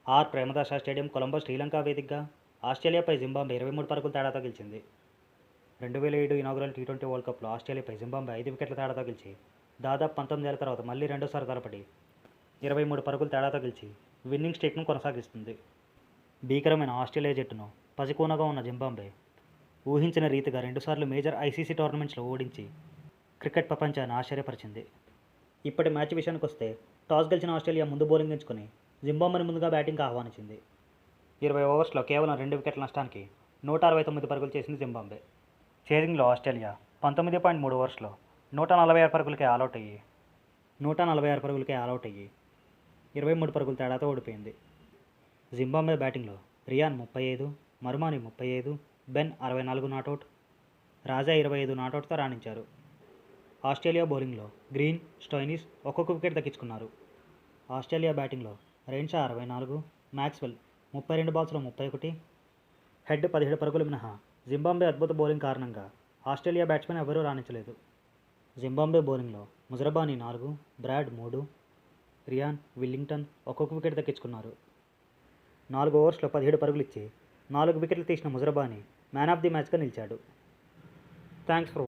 Premadasa stadium, Colombo, Sri Lanka వేదికగా ఆస్ట్రేలియాపై Zimbabwe 23 పరుగుల తేడాతో గెలిచింది. 2007 ఇనాగురల్ టీ20 వరల్డ్ కప్లో ఆస్ట్రేలియాపై జింబాబ్వే 5 వికెట్ల తేడాతో గెలిచి దాదాపు 19 ఏళ్ల తర్వాత మళ్లీ రెండోసారి తలపడి 23 పరుగుల తేడాతో గెలిచి విన్నింగ్ స్ట్రీక్ను కొనసాగిస్తుంది. భీకరమైన ఆస్ట్రేలియా జట్టును పసికూనగా ఉన్న జింబాబ్వే ఊహించిన రీతిగా రెండుసార్లు మేజర్ ఐసీసీ టోర్నమెంట్స్లో ఓడించి క్రికెట్ ప్రపంచాన్ని ఆశ్చర్యపరిచింది. ఇప్పటి మ్యాచ్ విషయానికి వస్తే టాస్ గెలిచిన ఆస్ట్రేలియా ముందు బౌలింగ్ ఎంచుకుని జింబాబ్వేని ముందుగా బ్యాటింగ్కి ఆహ్వానించింది. 20 ఓవర్స్లో కేవలం 2 వికెట్ల నష్టానికి 169 పరుగులు చేసింది జింబాబ్వే. చేజింగ్లో ఆస్ట్రేలియా 19.3 ఓవర్స్లో 146 పరుగులకే ఆలౌట్ అయ్యి 23 పరుగుల తేడాతో ఓడిపోయింది. జింబాబ్వే బ్యాటింగ్లో Ryan 35, Marumani 35, Ben 64 not out, Raza 25 నాటౌట్తో రాణించారు. ఆస్ట్రేలియా బౌలింగ్లో గ్రీన్, స్టోయినిస్ ఒక్కొక్క వికెట్ దక్కించుకున్నారు. ఆస్ట్రేలియా బ్యాటింగ్లో రెన్షా 64, మ్యాక్స్వెల్ 32 బాల్స్లో 31, హెడ్ 17 పరుగులు మినహా జింబాబ్వే అద్భుత బౌలింగ్ కారణంగా ఆస్ట్రేలియా బ్యాట్స్మెన్ ఎవరూ రాణించలేదు. జింబాబ్వే బౌలింగ్లో ముజరబానీ 4, బ్రాడ్ 3, రియాన్, విల్లింగ్టన్ ఒక్కొక్క వికెట్ దక్కించుకున్నారు. 4 ఓవర్స్లో 17 పరుగులు ఇచ్చి 4 వికెట్లు తీసిన ముజరబానీ మ్యాన్ ఆఫ్ ది మ్యాచ్గా నిలిచాడు. Thanks for